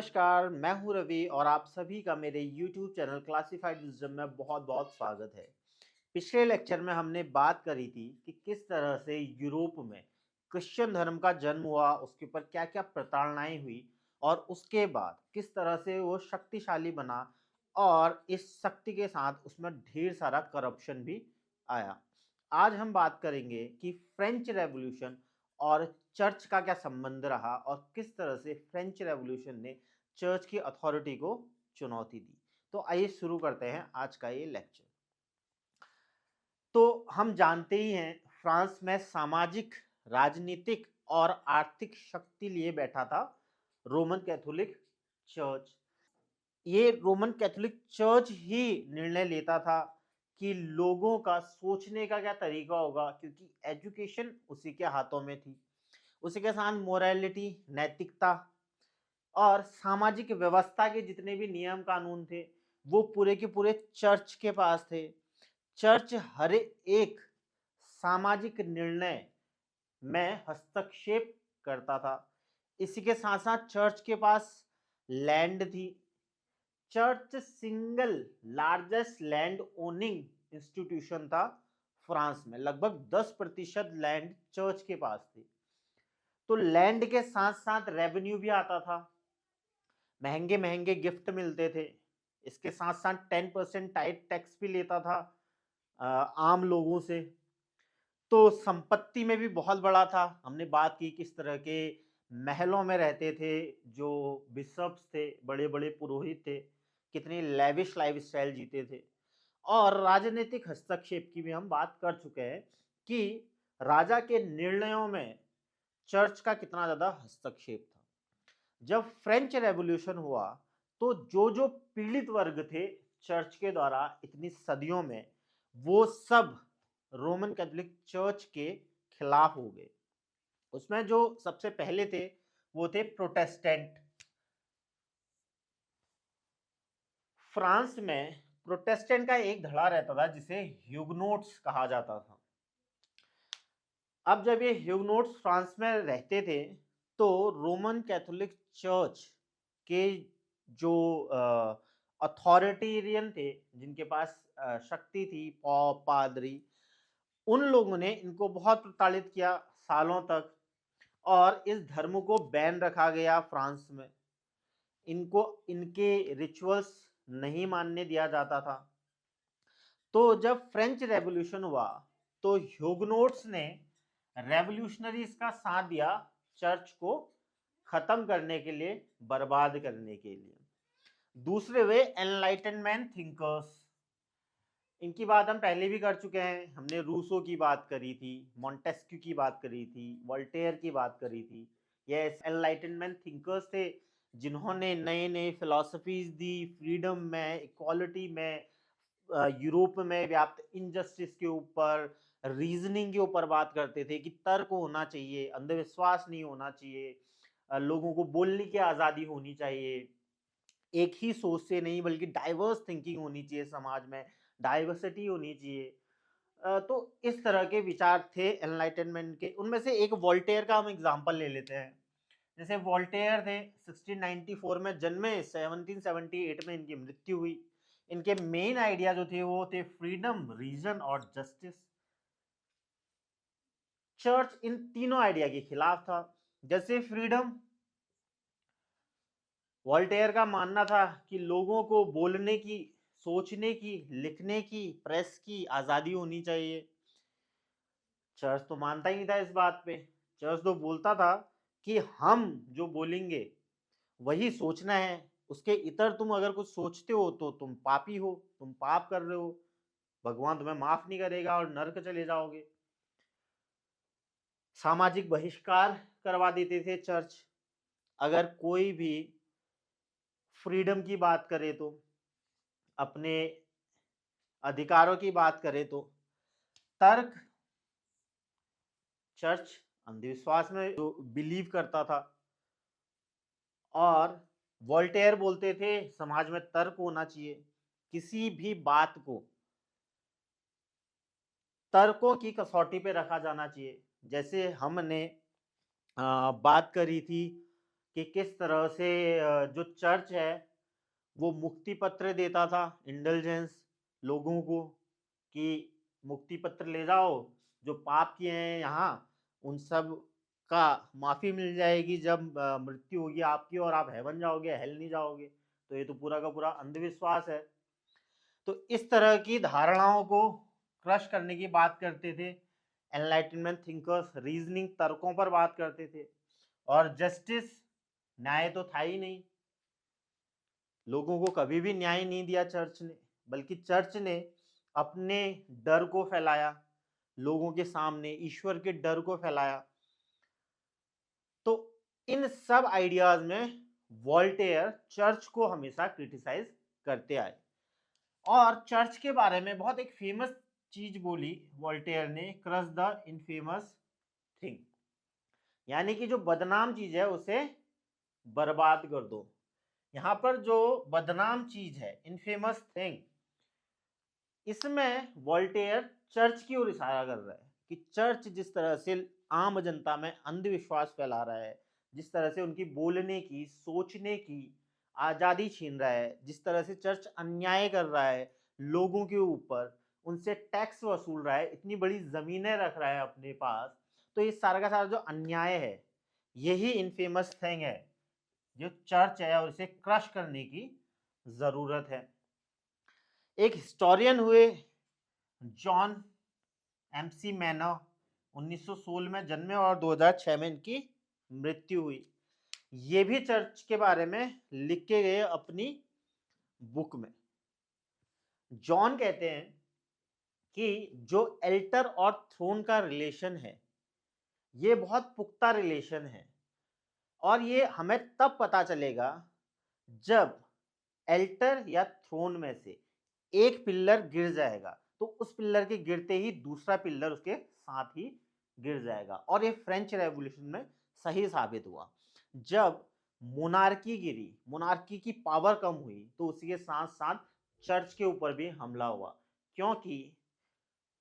नमस्कार, मैं हूँ रवि और आप सभी का मेरे YouTube चैनल क्लासिफाइड विजडम में बहुत-बहुत स्वागत है। पिछले लेक्चर में हमने बात करी थी कि किस तरह से यूरोप में क्रिश्चियन धर्म का जन्म हुआ, उसके ऊपर क्या-क्या प्रताड़नाएँ हुई और उसके बाद किस तरह से वो शक्तिशाली बना और इस शक्ति के साथ उसमें ढेर सारा करप्शन भी आया। आज हम बात करेंगे कि फ्रेंच रेवोल्यूशन और चर्च का क्या संबंध रहा और किस तरह से फ्रेंच रेवोल्यूशन ने चर्च की अथॉरिटी को चुनौती दी। तो आइए शुरू करते हैं आज का ये लेक्चर। तो हम जानते ही हैं फ्रांस में सामाजिक, राजनीतिक और आर्थिक शक्ति लिए बैठा था रोमन कैथोलिक चर्च। ये रोमन कैथोलिक चर्च ही निर्णय लेता था कि लोगों का सोचने का क्या तरीका होगा, क्योंकि एजुकेशन उसी के हाथों में थी। उसी के साथ मोरालिटी, नैतिकता और सामाजिक व्यवस्था के जितने भी नियम कानून थे वो पूरे के पूरे चर्च के पास थे। चर्च हर एक सामाजिक निर्णय में हस्तक्षेप करता था। इसी के साथ साथ चर्च के पास लैंड थी। Church single largest land owning institution था फ्रांस में। लगभग 10% लैंड चर्च के पास थी। तो लैंड के साथ साथ रेवेन्यू भी आता था, महंगे महंगे गिफ्ट मिलते थे। इसके साथ साथ 10% टाइट टैक्स भी लेता था आम लोगों से। तो संपत्ति में भी बहुत बड़ा था। हमने बात की किस तरह के महलों में रहते थे जो बिशप्स थे, बड़े बड़े पुरोहित थे, कितनी लेविश लाइफस्टाइल जीते थे। और राजनीतिक हस्तक्षेप की भी हम बात कर चुके हैं कि राजा के निर्णयों में चर्च का कितना ज्यादा हस्तक्षेप था। जब फ्रेंच रेवोल्यूशन हुआ तो जो जो पीड़ित वर्ग थे चर्च के द्वारा इतनी सदियों में, वो सब रोमन कैथोलिक चर्च के खिलाफ हो गए। उसमें जो सबसे पहले थे वो थे प्रोटेस्टेंट। फ्रांस में प्रोटेस्टेंट का एक धड़ा रहता था जिसे ह्यूगनोट्स कहा जाता था। अब जब ये ह्यूगनोट्स फ्रांस में रहते थे तो रोमन कैथोलिक चर्च के जो अथॉरिटेरियन थे, जिनके पास शक्ति थी, पॉप, पादरी, उन लोगों ने इनको बहुत प्रताड़ित किया सालों तक और इस धर्म को बैन रखा गया फ्रांस में। इनको इनके रिचुअल्स नहीं मानने दिया जाता था। तो जब फ्रेंच रेवोल्यूशन हुआ तो ह्यूगनोट्स ने रेवोल्यूशनरीज का साथ दिया चर्च को खत्म करने के लिए, बर्बाद करने के लिए। दूसरे वे एनलाइटनमेंट थिंकर्स। इनकी बात हम पहले भी कर चुके हैं। हमने रूसो की बात करी थी, मॉन्टेस्क्यू की बात करी थी, वोल्टेयर की बात करी थी। ये एनलाइटनमेंट थिंकर्स थे जिन्होंने नए नए फिलॉसफीज दी, फ्रीडम में, इक्वालिटी में, यूरोप में व्याप्त इनजस्टिस के ऊपर, रीजनिंग के ऊपर बात करते थे कि तर्क होना चाहिए, अंधविश्वास नहीं होना चाहिए, लोगों को बोलने की आज़ादी होनी चाहिए, एक ही सोच से नहीं बल्कि डाइवर्स थिंकिंग होनी चाहिए समाज में, डाइवर्सिटी होनी चाहिए। तो इस तरह के विचार थे एनलाइटनमेंट के। उनमें से एक वोल्टेयर का हम एग्जांपल ले लेते हैं। जैसे वोल्टेयर थे, 1694 में जन्मे, 1778 में इनकी मृत्यु हुई। इनके मेन आइडिया जो थे वो थे फ्रीडम, रीजन और जस्टिस। चर्च इन तीनों आइडिया के खिलाफ था। जैसे फ्रीडम, वोल्टेयर का मानना था कि लोगों को बोलने की, सोचने की, लिखने की, प्रेस की आजादी होनी चाहिए। चर्च तो मानता ही नहीं था इस बात पे। चर्च तो बोलता था कि हम जो बोलेंगे वही सोचना है, उसके इतर तुम अगर कुछ सोचते हो तो तुम पापी हो, तुम पाप कर रहे हो, भगवान तुम्हें माफ नहीं करेगा और नरक चले जाओगे। सामाजिक बहिष्कार करवा देते थे चर्च अगर कोई भी फ्रीडम की बात करे तो, अपने अधिकारों की बात करे तो। तर्क, चर्च अंधविश्वास में जो बिलीव करता था। और वोल्टेयर बोलते थे समाज में तर्क होना चाहिए, किसी भी बात को तर्कों की कसौटी पे रखा जाना चाहिए। जैसे हमने बात करी थी कि किस तरह से जो चर्च है वो मुक्ति पत्र देता था, इंडल्जेंस लोगों को, कि मुक्ति पत्र ले जाओ, जो पाप किए हैं यहाँ उन सब का माफ़ी मिल जाएगी जब मृत्यु होगी आपकी और आप हेवन जाओगे, हेल नहीं जाओगे। तो ये तो पूरा का पूरा अंधविश्वास है। तो इस तरह की धारणाओं को क्रश करने की बात करते थे एनलाइटनमेंट थिंकर्स, रीजनिंग तर्कों पर बात करते थे। और जस्टिस, न्याय तो था ही नहीं, लोगों को कभी भी न्याय नहीं दिया चर्च ने, बल्कि चर्च ने अपने डर को फैलाया लोगों के सामने, ईश्वर के डर को फैलाया। तो इन सब आइडियाज में वोल्टेयर चर्च को हमेशा क्रिटिसाइज करते आए। और चर्च के बारे में बहुत एक फेमस चीज बोली वोल्टेयर ने, क्रश द इनफेमस थिंग, यानी कि जो बदनाम चीज है उसे बर्बाद कर दो। यहाँ पर जो बदनाम चीज है, इनफेमस थिंग, इसमें वोल्टेयर चर्च की ओर इशारा कर रहा है कि चर्च जिस तरह से आम जनता में अंधविश्वास फैला रहा है, जिस तरह से उनकी बोलने की, सोचने की आज़ादी छीन रहा है, जिस तरह से चर्च अन्याय कर रहा है लोगों के ऊपर, उनसे टैक्स वसूल रहा है, इतनी बड़ी ज़मीनें रख रहा है अपने पास, तो ये सारा का सारा जो अन्याय है यही इनफेमस थिंग है जो चर्च है और इसे क्रश करने की ज़रूरत है। एक हिस्टोरियन हुए जॉन एमसी मैनर, 1916 में जन्मे और 2006 में इनकी मृत्यु हुई। ये भी चर्च के बारे में लिख के गए अपनी बुक में। जॉन कहते हैं कि जो एल्टर और थ्रोन का रिलेशन है ये बहुत पुख्ता रिलेशन है, और ये हमें तब पता चलेगा जब एल्टर या थ्रोन में से एक पिल्लर गिर जाएगा, तो उस पिल्लर के गिरते ही दूसरा पिल्लर उसके साथ ही गिर जाएगा। और ये फ्रेंच रेवोल्यूशन में सही साबित हुआ। जब मोनार्की गिरी, मोनार्की की पावर कम हुई, तो उसी के साथ साथ चर्च के ऊपर भी हमला हुआ, क्योंकि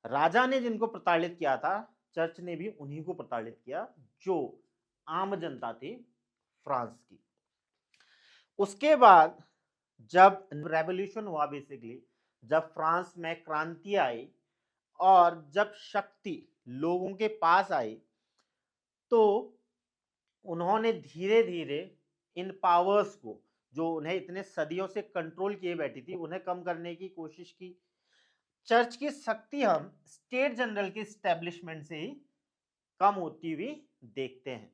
राजा ने जिनको प्रताड़ित किया था चर्च ने भी उन्हीं को प्रताड़ित किया, जो आम जनता थी फ्रांस की। उसके बाद जब रेवोल्यूशन हुआ, बेसिकली जब फ्रांस में क्रांति आई और जब शक्ति लोगों के पास आई, तो उन्होंने धीरे धीरे इन पावर्स को, जो उन्हें इतने सदियों से कंट्रोल किए बैठी थी, उन्हें कम करने की कोशिश की। चर्च की शक्ति हम स्टेट जनरल के स्टैब्लिशमेंट से ही कम होती हुई देखते हैं।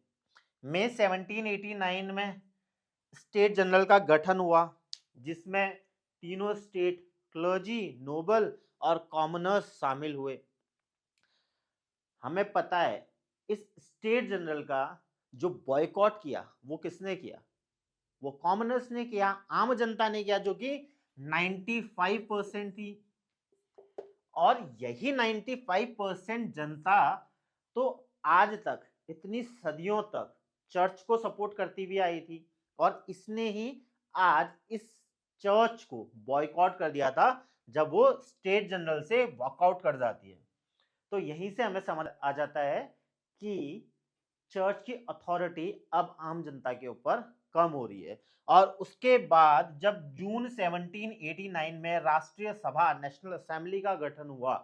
मई 1789 में स्टेट जनरल का गठन हुआ, जिसमें तीनों स्टेट, क्लर्जी, नोबल और कॉमनर्स शामिल हुए। हमें पता है इस स्टेट जनरल का जो बॉयकॉट किया वो किसने किया? वो कॉमनर्स ने किया, आम जनता ने किया, जो कि 95% थी। और यही 95% जनता तो आज तक, इतनी सदियों तक चर्च को सपोर्ट करती हुई आई थी, और इसने ही आज इस चर्च को बॉयकॉट कर दिया था जब वो स्टेट जनरल से वॉकआउट कर जाती है। तो यहीं से हमें समझ आ जाता है कि चर्च की अथॉरिटी अब आम जनता के ऊपर कम हो रही है। और उसके बाद जब जून 1789 में राष्ट्रीय सभा, नेशनल असेंबली का गठन हुआ,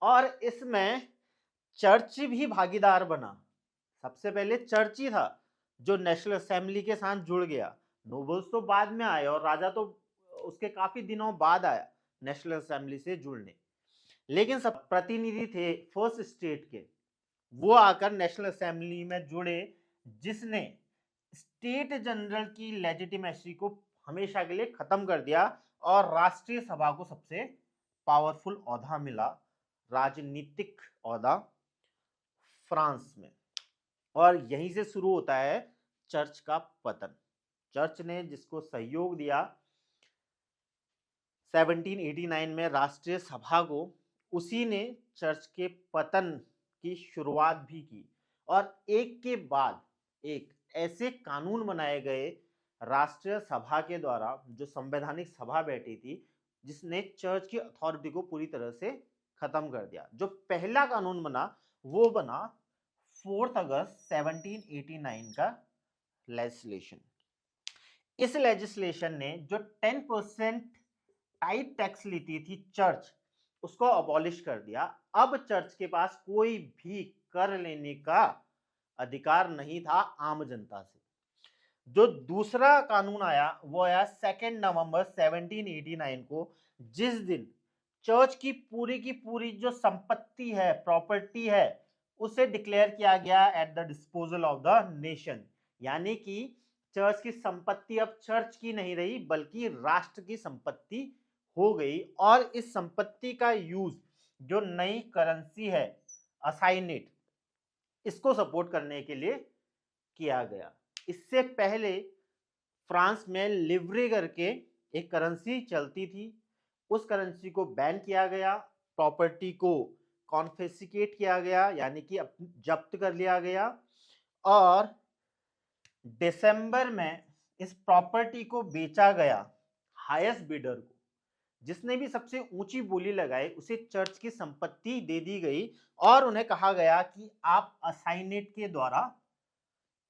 और इसमें चर्च भी भागीदार बना। सबसे पहले चर्च ही था जो नेशनल असेंबली के साथ जुड़ गया। नोबल्स तो बाद में आए और राजा तो उसके काफी दिनों बाद आया नेशनल असेंबली से जुड़ने, लेकिन सब प्रतिनिधि थे फर्स्ट स्टेट के, वो आकर नेशनल असेंबली में जुड़े, जिसने स्टेट जनरल की लेजिटिमेसी को हमेशा के लिए खत्म कर दिया और राष्ट्रीय सभा को सबसे पावरफुल औहदा मिला, राजनीतिक औहदा फ्रांस में। और यहीं से शुरू होता है चर्च का पतन। चर्च ने जिसको सहयोग दिया 1789 में राष्ट्रीय सभा को, उसी ने चर्च के पतन की शुरुआत भी की। और एक के बाद एक ऐसे कानून बनाए गए राष्ट्रीय सभा के द्वारा, जो संवैधानिक सभा बैठी थी, जिसने चर्च की अथॉरिटी को पूरी तरह से खत्म कर दिया। जो पहला कानून बना वो बना 4 अगस्त 1789 का लेजिस्लेशन। इस लेजिस्लेशन ने जो 10% टाइप टैक्स लेती थी चर्च, उसको अबॉलिश कर दिया। अब चर्च के पास कोई भी कर लेने का अधिकार नहीं था आम जनता से। जो दूसरा कानून आया वो आया 2 नवंबर 1789 को, जिस दिन चर्च की पूरी जो संपत्ति है, प्रॉपर्टी है, उसे डिक्लेयर किया गया at the disposal of the nation. यानी कि चर्च की संपत्ति अब चर्च की नहीं रही बल्कि राष्ट्र की संपत्ति हो गई। और इस संपत्ति का यूज जो नई करेंसी है असाइनेट, इसको सपोर्ट करने के लिए किया गया। इससे पहले फ्रांस में लिवरे करके एक करेंसी चलती थी, उस करेंसी को बैन किया गया, प्रॉपर्टी को कॉन्फिस्केट किया गया यानी कि जब्त कर लिया गया। और दिसंबर में इस प्रॉपर्टी को बेचा गया हाईएस्ट बिडर को। जिसने भी सबसे ऊंची बोली लगाई उसे चर्च की संपत्ति दे दी गई और उन्हें कहा गया कि आप असाइनेट के द्वारा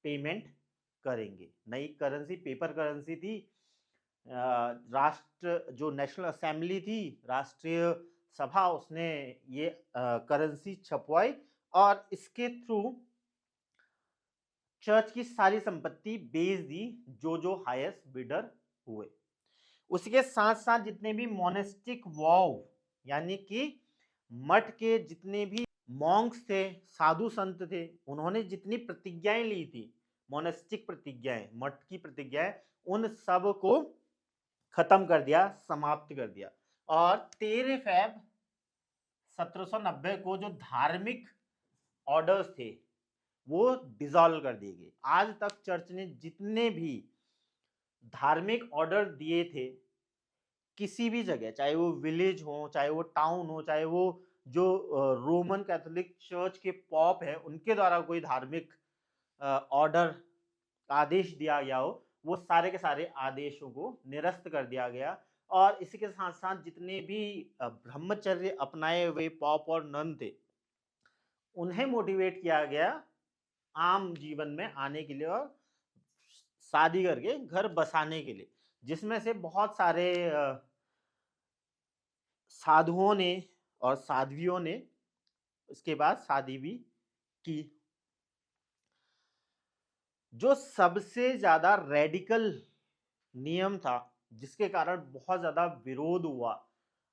पेमेंट करेंगे। नई करेंसी पेपर करेंसी थी। राष्ट्र जो नेशनल असेंबली थी, राष्ट्रीय सभा, उसने ये करेंसी छपवाई और इसके थ्रू चर्च की सारी संपत्ति बेच दी जो हाईएस्ट बिडर हुए। उसके साथ साथ जितने भी मोनेस्टिक वॉव यानी कि मठ के जितने भी मॉन्क्स थे, साधु संत थे, उन्होंने जितनी प्रतिज्ञाएं ली थी, मोनेस्टिक प्रतिज्ञाएं, मठ की प्रतिज्ञाएं, उन सब को खत्म कर दिया, समाप्त कर दिया। और 13 फेब 1790 को जो धार्मिक ऑर्डर्स थे वो डिसॉल्व कर दिए गए। आज तक चर्च ने जितने भी धार्मिक ऑर्डर दिए थे किसी भी जगह, चाहे वो विलेज हो, चाहे वो टाउन हो, चाहे वो जो रोमन कैथोलिक चर्च के पॉप है उनके द्वारा कोई धार्मिक ऑर्डर आदेश दिया गया हो, वो सारे के सारे आदेशों को निरस्त कर दिया गया। और इसी के साथ साथ जितने भी ब्रह्मचर्य अपनाए हुए पॉप और नन थे उन्हें मोटिवेट किया गया आम जीवन में आने के लिए और शादी करके घर बसाने के लिए, जिसमें से बहुत सारे साधुओं ने और साध्वियों ने इसके बाद शादी भी की। जो सबसे ज्यादा रेडिकल नियम था जिसके कारण बहुत ज्यादा विरोध हुआ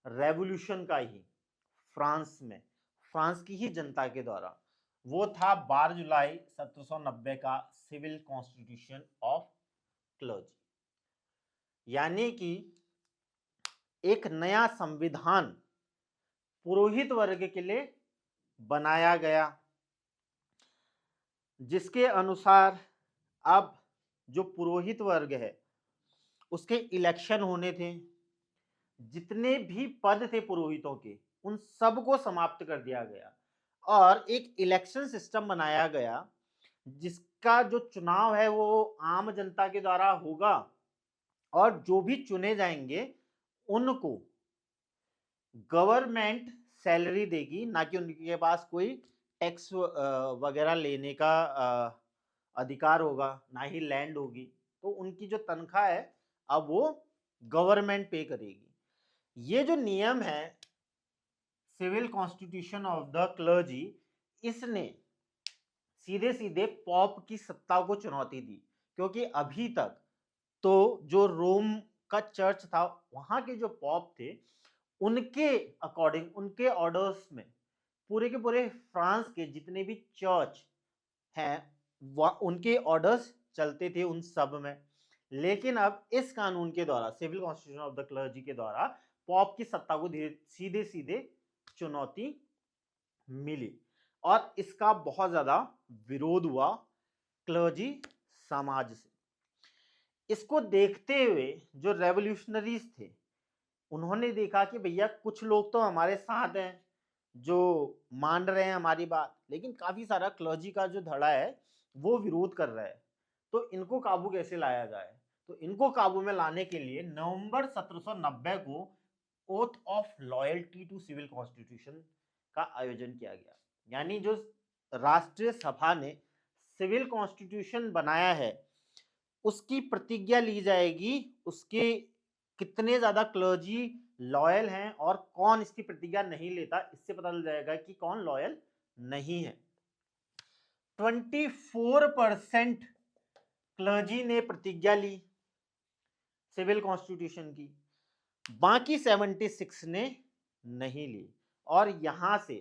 रेवोल्यूशन का ही फ्रांस में, फ्रांस की ही जनता के द्वारा, वो था 12 जुलाई 1790 का सिविल कॉन्स्टिट्यूशन ऑफ क्लर्जी। यानी कि एक नया संविधान पुरोहित वर्ग के लिए बनाया गया, जिसके अनुसार अब जो पुरोहित वर्ग है उसके इलेक्शन होने थे। जितने भी पद थे पुरोहितों के उन सब को समाप्त कर दिया गया और एक इलेक्शन सिस्टम बनाया गया जिसका जो चुनाव है वो आम जनता के द्वारा होगा और जो भी चुने जाएंगे उनको गवर्नमेंट सैलरी देगी, ना कि उनके पास कोई टैक्स वगैरह लेने का अधिकार होगा, ना ही लैंड होगी। तो उनकी जो तनख्वाह है अब वो गवर्नमेंट पे करेगी। ये जो नियम है civil constitution of the clergy, इसने सीधे सीधे पॉप की सत्ता को चुनौती दी, क्योंकि अभी तक तो जो रोम का चर्च था वहां के जो पॉप थे उनके अकॉर्डिंग, उनके ऑर्डर्स में पूरे के पूरे फ्रांस के जितने भी चर्च हैं उनके ऑर्डर्स चलते थे उन सब में। लेकिन अब इस कानून के द्वारा, civil constitution of the clergy के द्वारा, पॉप की सत्ता को सीधे सीधे चुनौती मिली और इसका बहुत ज्यादा विरोध हुआ क्लर्जी समाज से। इसको देखते हुए जो रेवोल्यूशनरीज थे उन्होंने देखा कि भैया कुछ लोग तो हमारे साथ हैं जो मान रहे हैं हमारी बात, लेकिन काफी सारा क्लर्जी का जो धड़ा है वो विरोध कर रहा है, तो इनको काबू कैसे लाया जाए। तो इनको काबू में लाने के लिए नवंबर 1790 को oath of loyalty to civil constitution का आयोजन किया गया। यानी जो राष्ट्रीय सभा ने सिविल कॉन्स्टिट्यूशन बनाया है उसकी प्रतिज्ञा ली जाएगी, उसके कितने ज्यादा क्लर्जी लॉयल हैं और कौन इसकी प्रतिज्ञा नहीं लेता, इससे पता चल जाएगा कि कौन लॉयल नहीं है। 24% क्लर्जी ने प्रतिज्ञा ली सिविल कॉन्स्टिट्यूशन की, बाकी 76 ने नहीं ली। और यहां से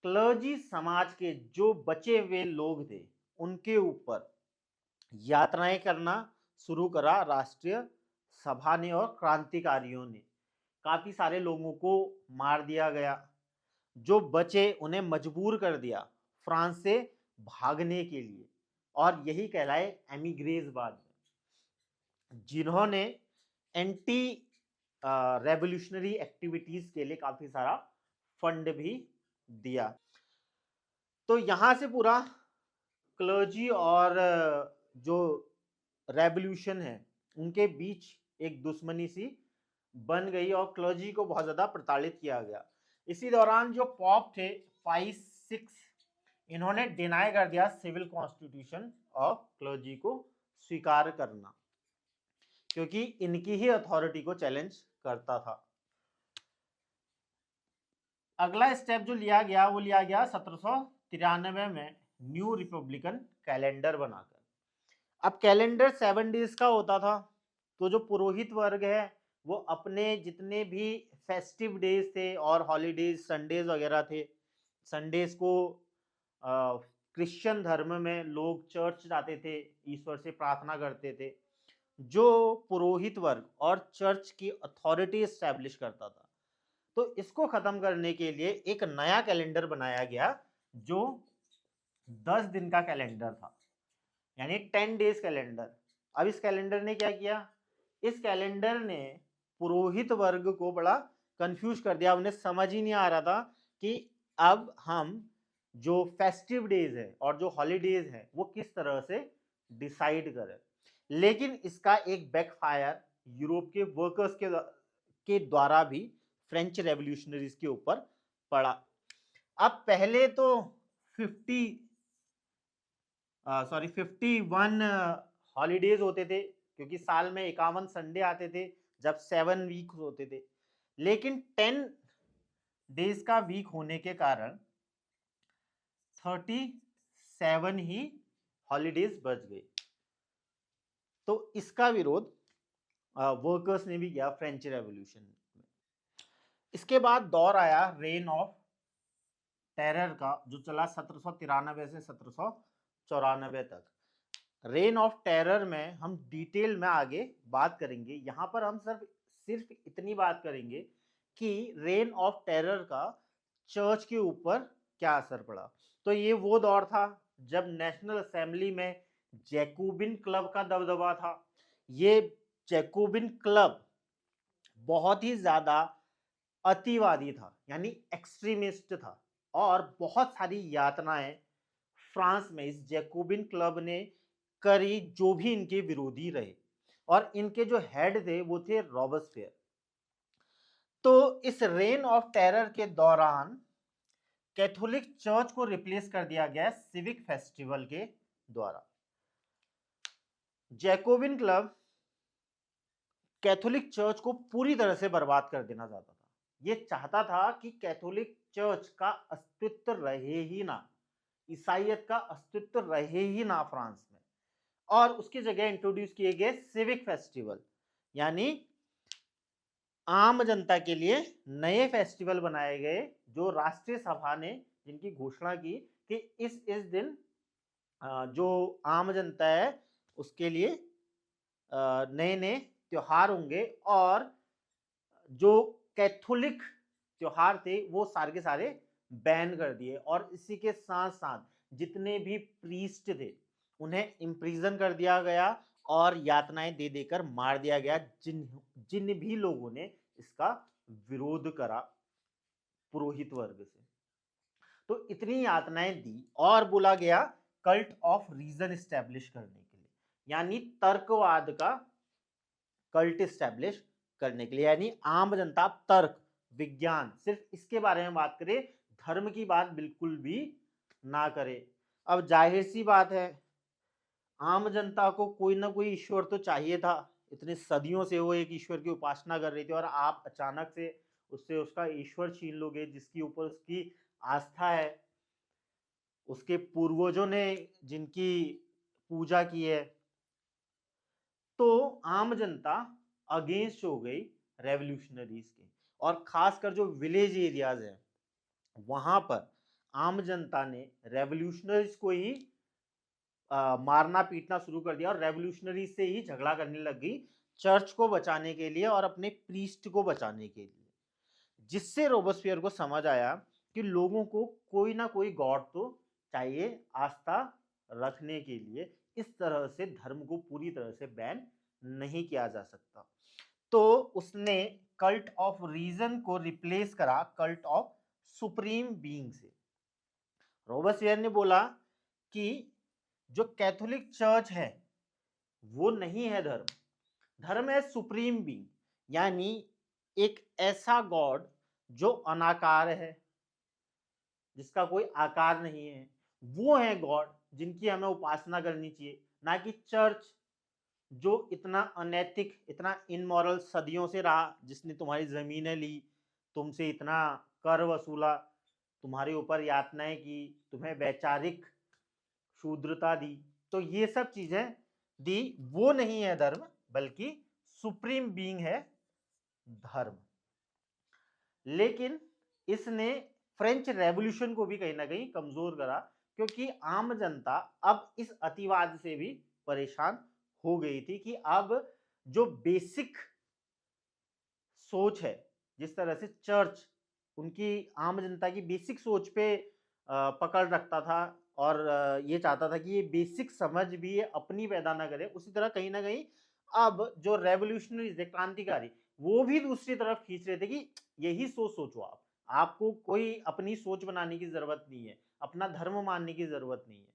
क्लर्जी समाज के जो बचे हुए लोग थे उनके ऊपर यातनाएं करना शुरू करा राष्ट्रीय सभा ने और क्रांतिकारियों ने। काफी सारे लोगों को मार दिया गया, जो बचे उन्हें मजबूर कर दिया फ्रांस से भागने के लिए, और यही कहलाए एमिग्रेज बाद में, जिन्होंने एंटी रेवोल्यूशनरी एक्टिविटीज के लिए काफी सारा फंड भी दिया। तो यहां से पूरा क्लर्जी और जो रेवोल्यूशन है उनके बीच एक दुश्मनी सी बन गई और क्लर्जी को बहुत ज्यादा प्रताड़ित किया गया। इसी दौरान जो पॉप थे 5-6, इन्होंने डिनाई कर दिया सिविल कॉन्स्टिट्यूशन और क्लर्जी को स्वीकार करना, क्योंकि इनकी ही अथॉरिटी को चैलेंज करता था। अगला स्टेप जो लिया गया वो लिया गया 1793 में न्यू रिपब्लिकन कैलेंडर बनाकर। अब कैलेंडर 7 डेज का होता था, तो जो पुरोहित वर्ग है वो अपने जितने भी फेस्टिव डेज थे और हॉलीडेज संडेज वगैरह थे, संडेज को क्रिश्चियन धर्म में लोग चर्च जाते थे, ईश्वर से प्रार्थना करते थे। जो पुरोहित वर्ग और चर्च की अथॉरिटी एस्टैब्लिश करता था, तो इसको खत्म करने के लिए एक नया कैलेंडर बनाया गया जो 10 दिन का कैलेंडर था, यानी 10 डेज कैलेंडर। अब इस कैलेंडर ने क्या किया, इस कैलेंडर ने पुरोहित वर्ग को बड़ा कंफ्यूज कर दिया। उन्हें समझ ही नहीं आ रहा था कि अब हम जो फेस्टिव डेज है और जो हॉलीडेज है वो किस तरह से डिसाइड करें। लेकिन इसका एक बैकफायर यूरोप के वर्कर्स के द्वारा भी फ्रेंच रेवोल्यूशनरीज के ऊपर पड़ा। अब पहले तो 51 हॉलीडेज होते थे, क्योंकि साल में 51 संडे आते थे जब 7 वीक होते थे। लेकिन 10 डेज का वीक होने के कारण 37 ही हॉलीडेज बच गए। तो इसका विरोध वर्कर्स ने भी किया फ्रेंच रेवोल्यूशन में। इसके बाद दौर आया रेन ऑफ टेरर का, जो चला 1793 से 1794 तक। रेन ऑफ टेरर में हम डिटेल में आगे बात करेंगे, यहां पर हम सिर्फ इतनी बात करेंगे कि रेन ऑफ टेरर का चर्च के ऊपर क्या असर पड़ा। तो ये वो दौर था जब नेशनल असेंबली में जैकोबिन क्लब का दबदबा था। ये जैकोबिन क्लब बहुत ही ज्यादा अतिवादी था, यानी एक्सट्रीमिस्ट था, और बहुत सारी यातनाएं फ्रांस में इस जैकोबिन क्लब ने करी, जो भी इनके विरोधी रहे। और इनके जो हेड थे वो थे रॉबस्पियर। तो इस रेन ऑफ टेरर के दौरान कैथोलिक चर्च को रिप्लेस कर दिया गया सिविक फेस्टिवल के द्वारा। जैकोबिन क्लब कैथोलिक चर्च को पूरी तरह से बर्बाद कर देना चाहता था। ये चाहता था कि कैथोलिक चर्च का अस्तित्व रहे ही ना, ईसाइयत का अस्तित्व रहे ही ना फ्रांस में, और उसकी जगह इंट्रोड्यूस किए गए सिविक फेस्टिवल, यानी आम जनता के लिए नए फेस्टिवल बनाए गए, जो राष्ट्रीय सभा ने जिनकी घोषणा की कि इस दिन जो आम जनता है उसके लिए नए नए त्योहार होंगे, और जो कैथोलिक त्योहार थे वो सारे के सारे बैन कर दिए। और इसी के साथ साथ जितने भी प्रीस्ट थे उन्हें इम्प्रिजन कर दिया गया और यातनाएं दे देकर मार दिया गया, जिन भी लोगों ने इसका विरोध करा पुरोहित वर्ग से। तो इतनी यातनाएं दी और बोला गया कल्ट ऑफ रीजन एस्टैब्लिश करने के लिए, यानी तर्कवाद का कल्ट एस्टैब्लिश करने के लिए, यानी आम जनता तर्क विज्ञान सिर्फ इसके बारे में बात करे, धर्म की बात बिल्कुल भी ना करे। अब जाहिर सी बात है, आम जनता को कोई ना कोई ईश्वर तो चाहिए था। इतनी सदियों से वो एक ईश्वर की उपासना कर रही थी और आप अचानक से उससे उसका ईश्वर छीन लोगे, जिसकी ऊपर उसकी आस्था है, उसके पूर्वजों ने जिनकी पूजा की है। तो आम जनता अगेंस्ट हो गई रेवोल्यूशनरीज के, और खासकर जो विलेज एरियाज हैं वहां पर आम जनता ने रेवोल्यूशनरीज को ही मारना पीटना शुरू कर दिया और रेवोल्यूशनरी से ही झगड़ा करने लग गई, चर्च को बचाने के लिए और अपने प्रीस्ट को बचाने के लिए। जिससे रोबेस्पियर को समझ आया कि लोगों को कोई ना कोई गॉड तो चाहिए आस्था रखने के लिए, इस तरह से धर्म को पूरी तरह से बैन नहीं किया जा सकता। तो उसने कल्ट ऑफ रीजन को रिप्लेस करा कल्ट ऑफ सुप्रीम बीइंग से। रोबेस्पियर ने बोला कि जो कैथोलिक चर्च है वो नहीं है धर्म, धर्म है सुप्रीम बीइंग, यानी एक ऐसा गॉड जो अनाकार है, जिसका कोई आकार नहीं है, वो है गॉड जिनकी हमें उपासना करनी चाहिए, ना कि चर्च जो इतना अनैतिक, इतना इनमोरल सदियों से रहा, जिसने तुम्हारी जमीनें ली, तुमसे इतना कर वसूला, तुम्हारे ऊपर यातनाएं की, तुम्हें वैचारिक शूद्रता दी। तो ये सब चीजें दी, वो नहीं है धर्म, बल्कि सुप्रीम बीइंग है धर्म। लेकिन इसने फ्रेंच रेवोल्यूशन को भी कहीं ना कहीं कमजोर करा, क्योंकि आम जनता अब इस अतिवाद से भी परेशान हो गई थी कि अब जो बेसिक सोच है, जिस तरह से चर्च उनकी आम जनता की बेसिक सोच पे पकड़ रखता था और ये चाहता था कि ये बेसिक समझ भी ये अपनी पैदा ना करे, उसी तरह कहीं ना कहीं अब जो रेवोल्यूशनरीज है, क्रांतिकारी, वो भी दूसरी तरफ खींच रहे थे कि यही सोच सोचो आप, आपको कोई अपनी सोच बनाने की जरूरत नहीं है, अपना धर्म मानने की जरूरत नहीं है।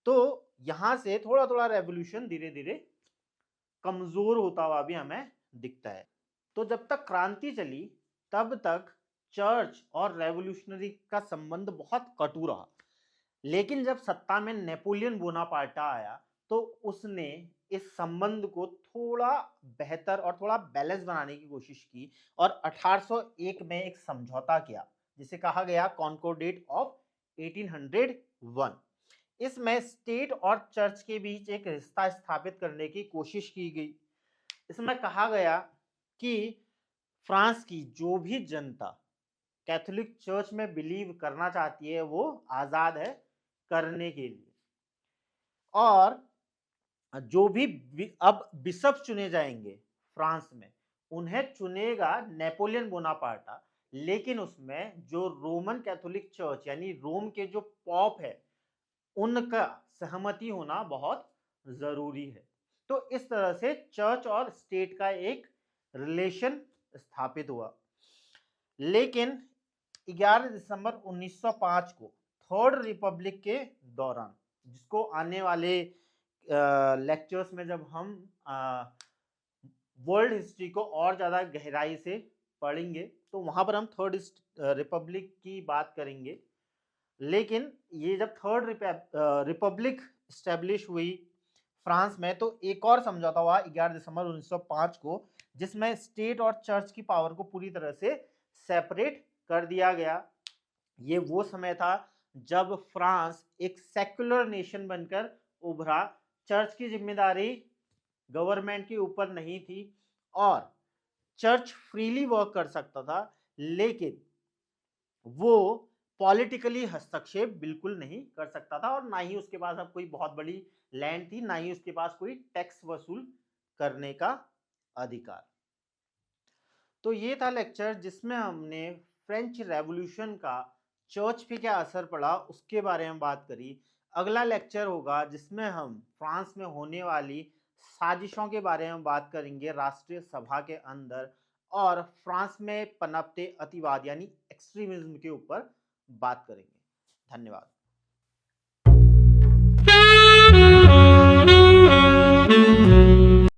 तो यहां से थोड़ा थोड़ा रेवोल्यूशन धीरे धीरे कमजोर होता हुआ भी हमें दिखता है। तो जब तक क्रांति चली तब तक चर्च और रेवोल्यूशनरी का संबंध बहुत कटु रहा। लेकिन जब सत्ता में नेपोलियन बोनापार्टा आया तो उसने इस संबंध को थोड़ा बेहतर और थोड़ा बैलेंस बनाने की कोशिश की और 1801 में एक समझौता किया, जिसे कहा गया कॉन्कोर्डेट ऑफ 1801। इसमें स्टेट और चर्च के बीच एक रिश्ता स्थापित करने की कोशिश की गई। इसमें कहा गया कि फ्रांस की जो भी जनता कैथोलिक चर्च में बिलीव करना चाहती है वो आजाद है करने के लिए, और जो भी अब बिशप चुने जाएंगे फ्रांस में, उन्हें चुनेगा नेपोलियन बोनापार्टा। लेकिन उसमें जो रोमन कैथोलिक चर्च यानी रोम के जो पॉप है उनका सहमति होना बहुत जरूरी है। तो इस तरह से चर्च और स्टेट का एक रिलेशन स्थापित हुआ। लेकिन 11 दिसंबर 1905 को थर्ड रिपब्लिक के दौरान, जिसको आने वाले लेक्चर्स में जब हम वर्ल्ड हिस्ट्री को और ज़्यादा गहराई से पढ़ेंगे तो वहाँ पर हम थर्ड रिपब्लिक की बात करेंगे। लेकिन ये जब थर्ड रिपब्लिक स्टैब्लिश हुई फ्रांस में, तो एक और समझौता हुआ 11 दिसंबर 1905 को, जिसमें स्टेट और चर्च की पावर को पूरी तरह से सेपरेट कर दिया गया। ये वो समय था जब फ्रांस एक सेक्युलर नेशन बनकर उभरा, चर्च की जिम्मेदारी गवर्नमेंट के ऊपर नहीं थी और चर्च फ्रीली वर्क कर सकता था, लेकिन वो पॉलिटिकली हस्तक्षेप बिल्कुल नहीं कर सकता था और ना ही उसके पास अब कोई बहुत बड़ी लैंड थी, ना ही उसके पास कोई टैक्स वसूल करने का अधिकार। तो ये था लेक्चर जिसमें हमने फ्रेंच रेवोल्यूशन का चर्च पे क्या असर पड़ा उसके बारे में बात करी। अगला लेक्चर होगा जिसमें हम फ्रांस में होने वाली साजिशों के बारे में बात करेंगे राष्ट्रीय सभा के अंदर, और फ्रांस में पनपते अतिवाद यानी एक्सट्रीमिज्म के ऊपर बात करेंगे। धन्यवाद।